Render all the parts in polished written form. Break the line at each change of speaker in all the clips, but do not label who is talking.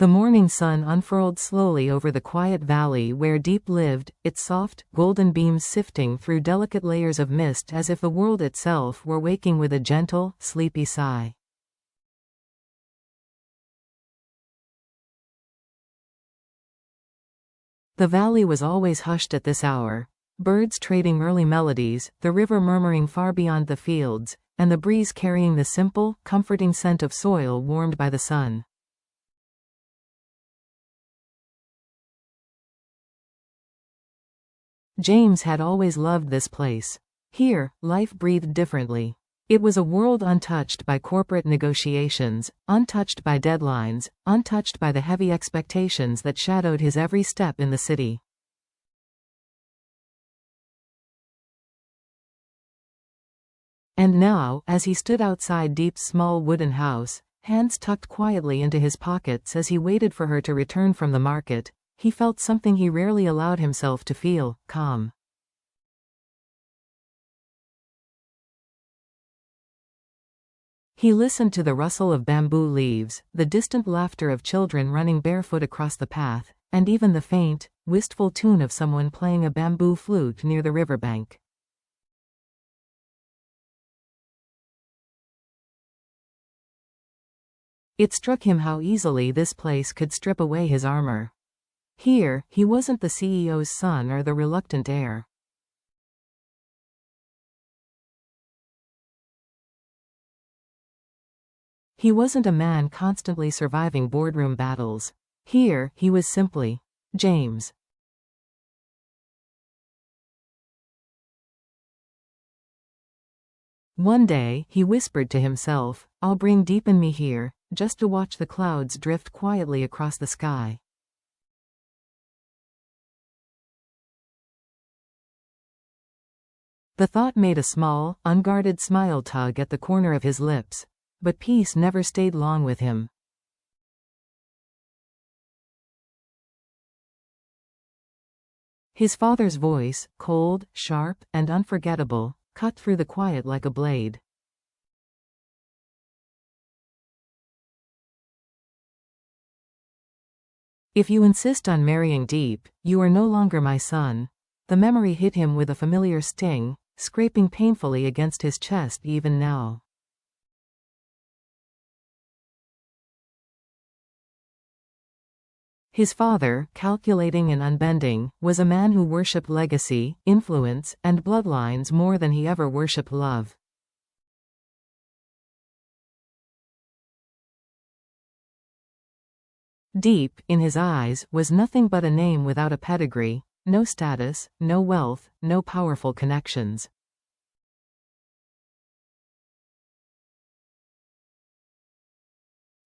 The morning sun unfurled slowly over the quiet valley where Deep lived, its soft, golden beams sifting through delicate layers of mist as if the world itself were waking with a gentle, sleepy sigh. The valley was always hushed at this hour, birds trading early melodies, the river murmuring far beyond the fields, and the breeze carrying the simple, comforting scent of soil warmed by the sun. James had always loved this place. Here, life breathed differently. It was a world untouched by corporate negotiations, untouched by deadlines, untouched by the heavy expectations that shadowed his every step in the city. And now, as he stood outside Deep's small wooden house, hands tucked quietly into his pockets as he waited for her to return from the market, he felt something he rarely allowed himself to feel: calm. He listened to the rustle of bamboo leaves, the distant laughter of children running barefoot across the path, and even the faint, wistful tune of someone playing a bamboo flute near the riverbank. It struck him how easily this place could strip away his armor. Here, he wasn't the CEO's son or the reluctant heir. He wasn't a man constantly surviving boardroom battles. Here, he was simply James. One day, he whispered to himself, "I'll bring Deep in me here, just to watch the clouds drift quietly across the sky." The thought made a small, unguarded smile tug at the corner of his lips, but peace never stayed long with him. His father's voice, cold, sharp, and unforgettable, cut through the quiet like a blade. "If you insist on marrying Deep, you are no longer my son." The memory hit him with a familiar sting, scraping painfully against his chest even now. His father, calculating and unbending, was a man who worshipped legacy, influence, and bloodlines more than he ever worshipped love. Deep, in his eyes, was nothing but a name without a pedigree, no status, no wealth, no powerful connections.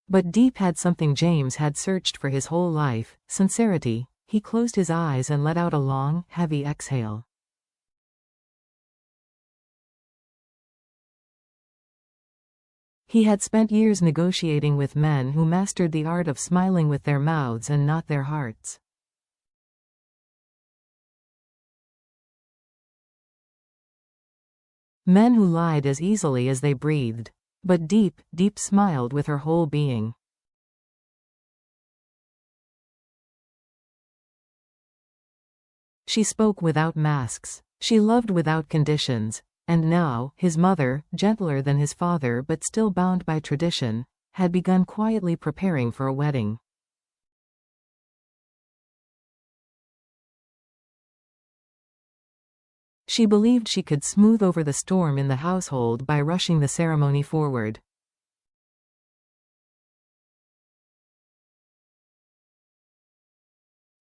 But Deep had something James had searched for his whole life: sincerity. He closed his eyes and let out a long, heavy exhale. He had spent years negotiating with men who mastered the art of smiling with their mouths and not their hearts. Men who lied as easily as they breathed. But Deep smiled with her whole being. She spoke without masks. She loved without conditions. And now, his mother, gentler than his father but still bound by tradition, had begun quietly preparing for a wedding. She believed she could smooth over the storm in the household by rushing the ceremony forward.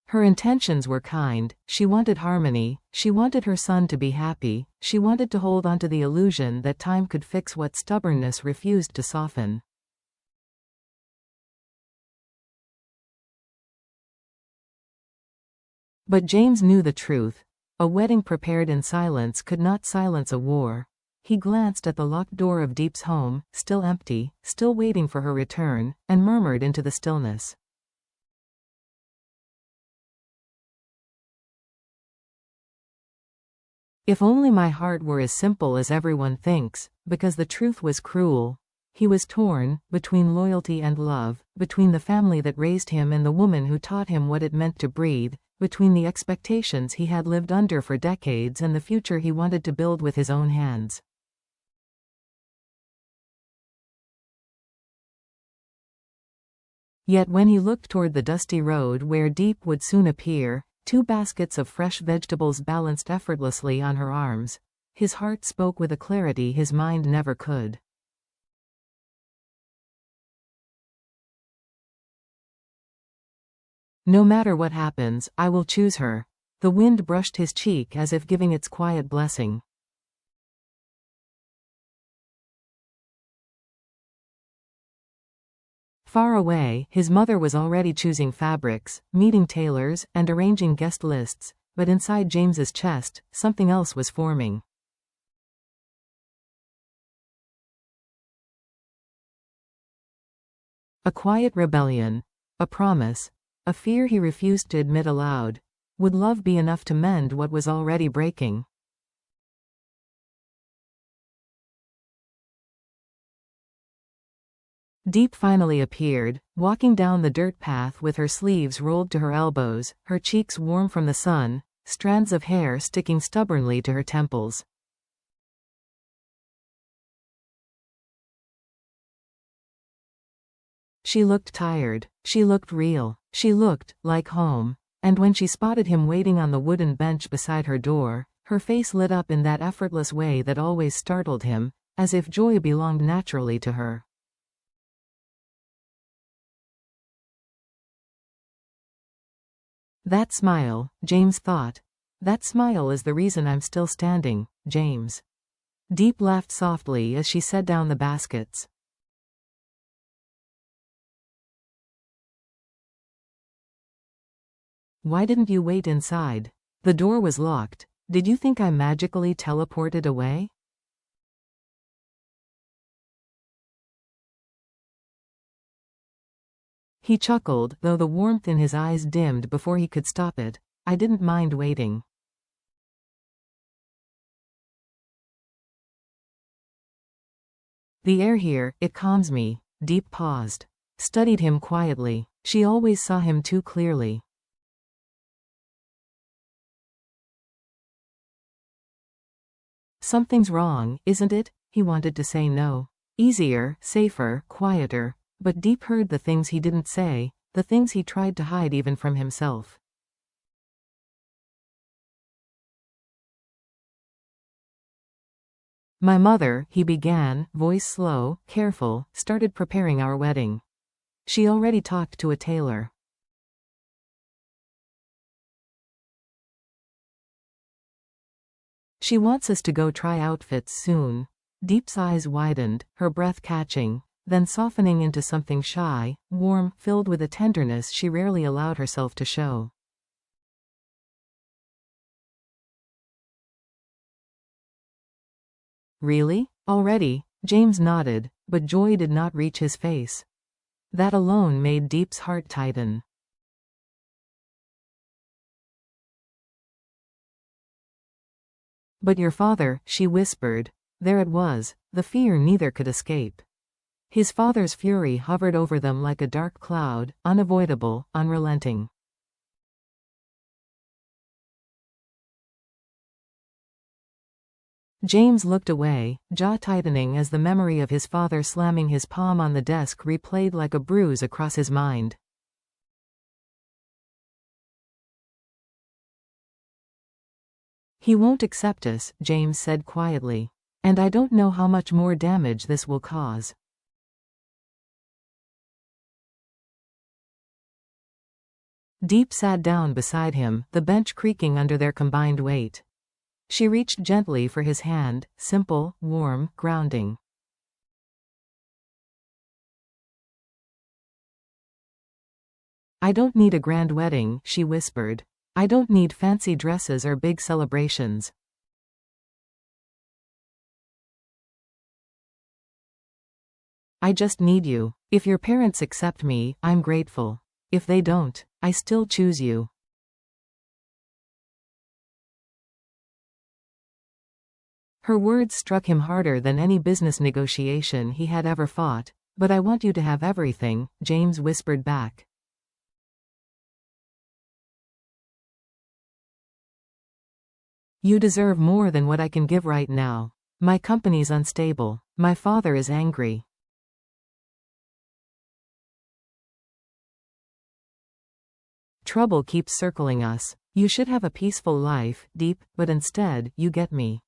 Her intentions were kind. She wanted harmony, she wanted her son to be happy, she wanted to hold onto the illusion that time could fix what stubbornness refused to soften. But James knew the truth. A wedding prepared in silence could not silence a war. He glanced at the locked door of Deep's home, still empty, still waiting for her return, and murmured into the stillness. "If only my heart were as simple as everyone thinks," because the truth was cruel. He was torn, between loyalty and love, between the family that raised him and the woman who taught him what it meant to breathe, between the expectations he had lived under for decades and the future he wanted to build with his own hands. Yet when he looked toward the dusty road where Diep would soon appear, 2 baskets of fresh vegetables balanced effortlessly on her arms, his heart spoke with a clarity his mind never could. No matter what happens, I will choose her. The wind brushed his cheek as if giving its quiet blessing. Far away, his mother was already choosing fabrics, meeting tailors, and arranging guest lists, but inside James's chest, something else was forming. A quiet rebellion, a promise, a fear he refused to admit aloud. Would love be enough to mend what was already breaking? Diep finally appeared, walking down the dirt path with her sleeves rolled to her elbows, her cheeks warm from the sun, strands of hair sticking stubbornly to her temples. She looked tired. She looked real. She looked like home. And when she spotted him waiting on the wooden bench beside her door, her face lit up in that effortless way that always startled him, as if joy belonged naturally to her. That smile, James thought. That smile is the reason I'm still standing, James. Diep laughed softly as she set down the baskets. Why didn't you wait inside? The door was locked. Did you think I magically teleported away? He chuckled, though the warmth in his eyes dimmed before he could stop it. I didn't mind waiting. The air here, it calms me. Diep paused. Studied him quietly. She always saw him too clearly. Something's wrong, isn't it? He wanted to say no. Easier, safer, quieter. But Diep heard the things he didn't say, the things he tried to hide even from himself. My mother, he began, voice slow, careful, started preparing our wedding. She already talked to a tailor. She wants us to go try outfits soon. Diep's eyes widened, her breath catching, then softening into something shy, warm, filled with a tenderness she rarely allowed herself to show. Really? Already? James nodded, but joy did not reach his face. That alone made Diep's heart tighten. But your father, she whispered. There it was, the fear neither could escape. His father's fury hovered over them like a dark cloud, unavoidable, unrelenting. James looked away, jaw tightening as the memory of his father slamming his palm on the desk replayed like a bruise across his mind. He won't accept us, James said quietly. And I don't know how much more damage this will cause. Diep sat down beside him, the bench creaking under their combined weight. She reached gently for his hand, simple, warm, grounding. I don't need a grand wedding, she whispered. I don't need fancy dresses or big celebrations. I just need you. If your parents accept me, I'm grateful. If they don't, I still choose you. Her words struck him harder than any business negotiation he had ever fought. "But I want you to have everything," James whispered back. "You deserve more than what I can give right now. My company's unstable. My father is angry. Trouble keeps circling us. You should have a peaceful life, Deep, but instead, you get me."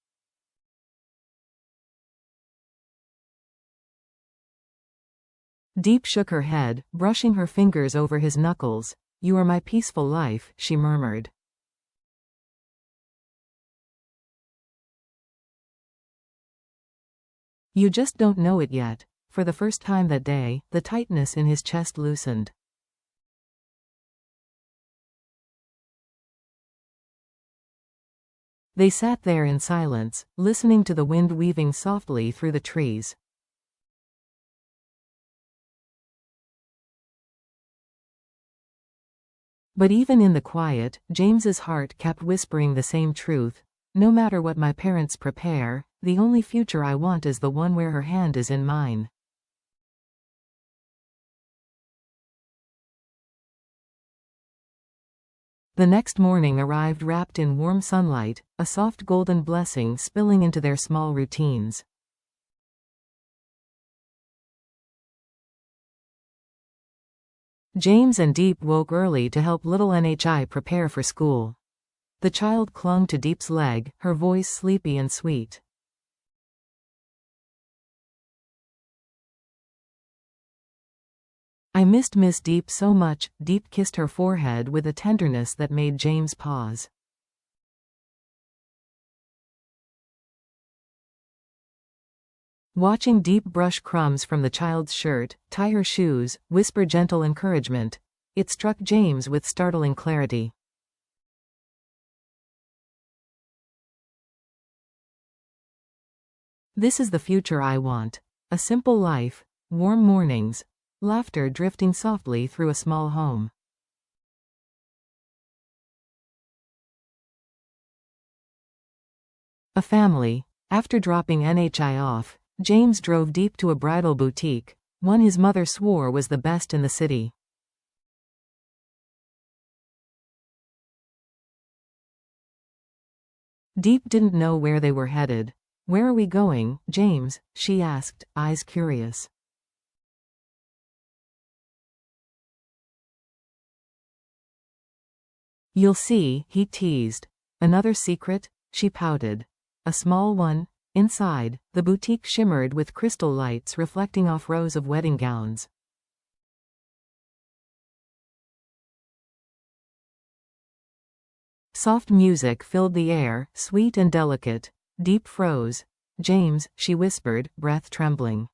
Deep shook her head, brushing her fingers over his knuckles. "You are my peaceful life," she murmured. "You just don't know it yet." For the first time that day, the tightness in his chest loosened. They sat there in silence, listening to the wind weaving softly through the trees. But even in the quiet, James's heart kept whispering the same truth. "No matter what my parents prepare, the only future I want is the one where her hand is in mine." The next morning arrived wrapped in warm sunlight, a soft golden blessing spilling into their small routines. James and Deep woke early to help little NHI prepare for school. The child clung to Deep's leg, her voice sleepy and sweet. "I missed Miss Deep so much." Deep kissed her forehead with a tenderness that made James pause. Watching Deep brush crumbs from the child's shirt, tie her shoes, whisper gentle encouragement, it struck James with startling clarity. "This is the future I want. A simple life, warm mornings, laughter drifting softly through a small home." A family. After dropping NHI off, James drove Deep to a bridal boutique, one his mother swore was the best in the city. Deep didn't know where they were headed. "Where are we going, James?" she asked, eyes curious. "You'll see," he teased. "Another secret?" She pouted. "A small one?" Inside, the boutique shimmered with crystal lights reflecting off rows of wedding gowns. Soft music filled the air, sweet and delicate. Deep froze. "James," she whispered, breath trembling.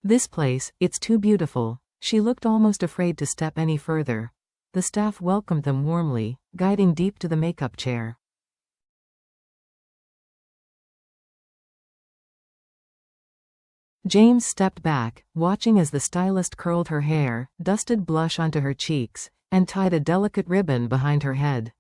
"This place, it's too beautiful." She looked almost afraid to step any further. The staff welcomed them warmly, guiding Deep to the makeup chair. James stepped back, watching as the stylist curled her hair, dusted blush onto her cheeks, and tied a delicate ribbon behind her head.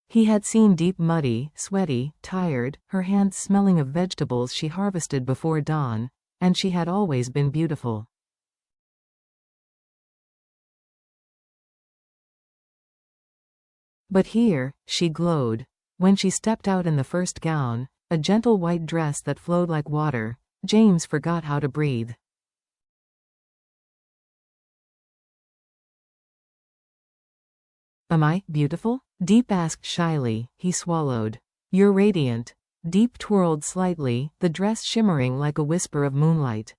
He had seen Deep muddy, sweaty, tired, her hands smelling of vegetables she harvested before dawn, and she had always been beautiful. But here, she glowed. When she stepped out in the first gown, a gentle white dress that flowed like water, James forgot how to breathe. "Am I beautiful?" Deep asked shyly. He swallowed. "You're radiant." Deep twirled slightly, the dress shimmering like a whisper of moonlight.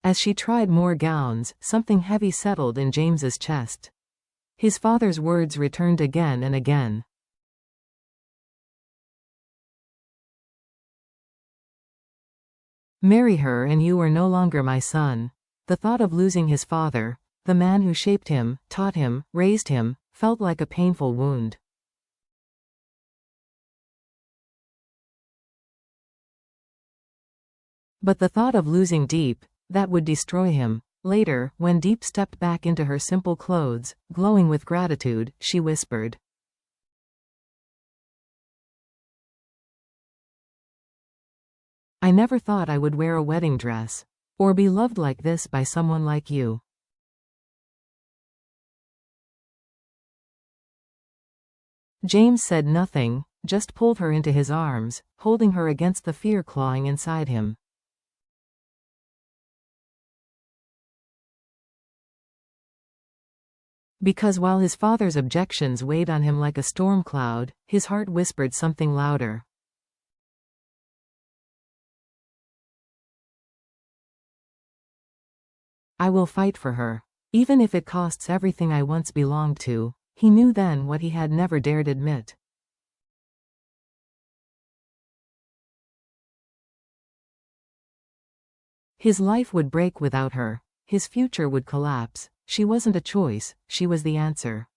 As she tried more gowns, something heavy settled in James's chest. His father's words returned again and again. "Marry her and you are no longer my son." The thought of losing his father, the man who shaped him, taught him, raised him, felt like a painful wound. But the thought of losing Deep, that would destroy him. Later, when Deep stepped back into her simple clothes, glowing with gratitude, she whispered, "I never thought I would wear a wedding dress. Or be loved like this by someone like you." James said nothing, just pulled her into his arms, holding her against the fear clawing inside him. Because while his father's objections weighed on him like a storm cloud, his heart whispered something louder. "I will fight for her. Even if it costs everything I once belonged to." He knew then what he had never dared admit. His life would break without her. His future would collapse. She wasn't a choice, she was the answer.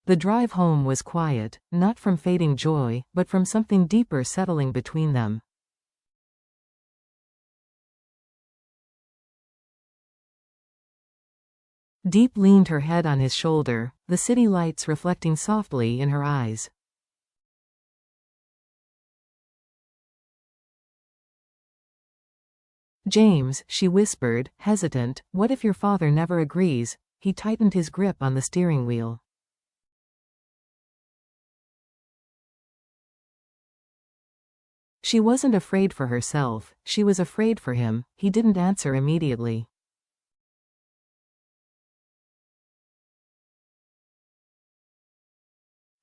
The drive home was quiet, not from fading joy, but from something deeper settling between them. Deep leaned her head on his shoulder, the city lights reflecting softly in her eyes. "James," she whispered, hesitant, "what if your father never agrees?" He tightened his grip on the steering wheel. She wasn't afraid for herself, she was afraid for him. He didn't answer immediately.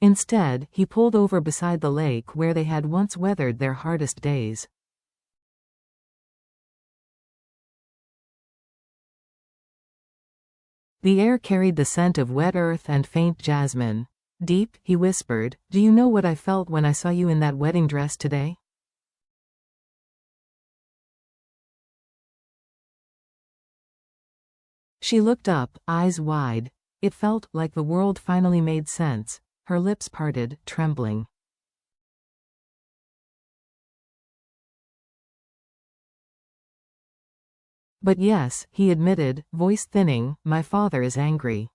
Instead, he pulled over beside the lake where they had once weathered their hardest days. The air carried the scent of wet earth and faint jasmine. "Deep," he whispered, "do you know what I felt when I saw you in that wedding dress today?" She looked up, eyes wide. It felt like the world finally made sense. Her lips parted, trembling. "But yes," he admitted, voice thinning, "my father is angry.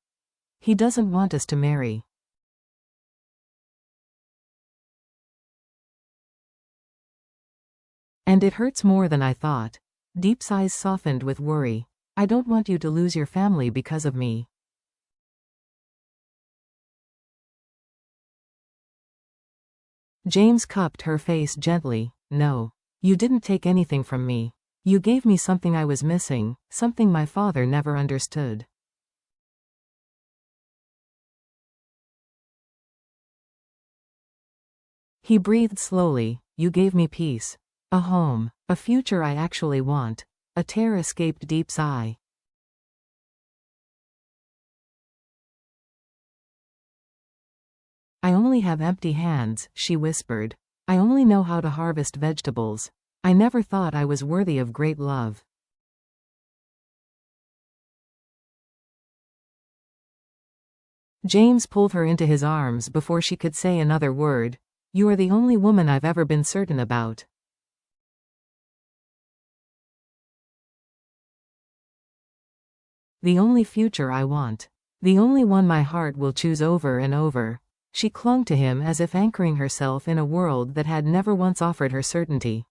He doesn't want us to marry." "And it hurts more than I thought." Deep's eyes softened with worry. "I don't want you to lose your family because of me." James cupped her face gently. "No. You didn't take anything from me. You gave me something I was missing, something my father never understood." He breathed slowly. "You gave me peace. A home. A future I actually want." A tear escaped Deep's eye. "I only have empty hands," she whispered. "I only know how to harvest vegetables. I never thought I was worthy of great love." James pulled her into his arms before she could say another word. "You are the only woman I've ever been certain about. The only future I want. The only one my heart will choose over and over." She clung to him as if anchoring herself in a world that had never once offered her certainty.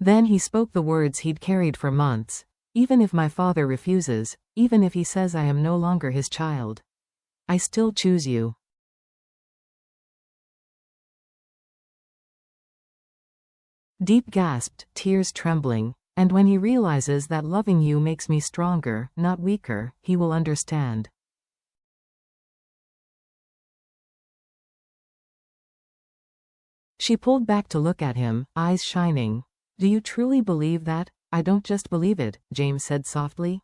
Then he spoke the words he'd carried for months. "Even if my father refuses, even if he says I am no longer his child, I still choose you." Deep gasped, tears trembling. "And when he realizes that loving you makes me stronger, not weaker, he will understand." She pulled back to look at him, eyes shining. "Do you truly believe that?" "I don't just believe it," James said softly.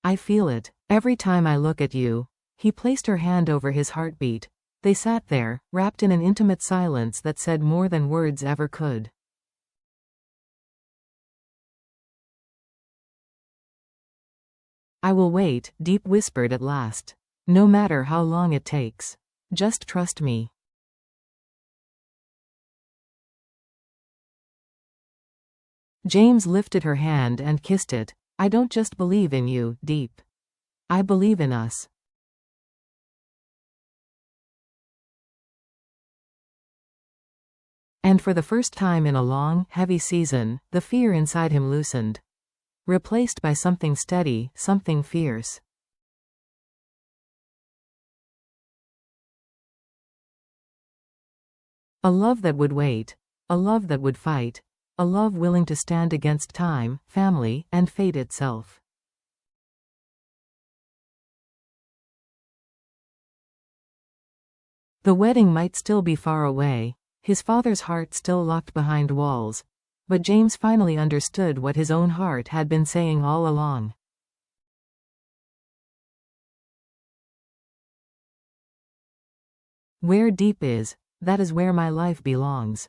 "I feel it. Every time I look at you." He placed her hand over his heartbeat. They sat there, wrapped in an intimate silence that said more than words ever could. I will wait, Deep whispered at last. No matter how long it takes. Just trust me. James lifted her hand and kissed it. I don't just believe in you, Deep. I believe in us. And for the first time in a long, heavy season, the fear inside him loosened. Replaced by something steady, something fierce. A love that would wait. A love that would fight. A love willing to stand against time, family, and fate itself. The wedding might still be far away, his father's heart still locked behind walls, but James finally understood what his own heart had been saying all along. Where Deep is, that is where my life belongs.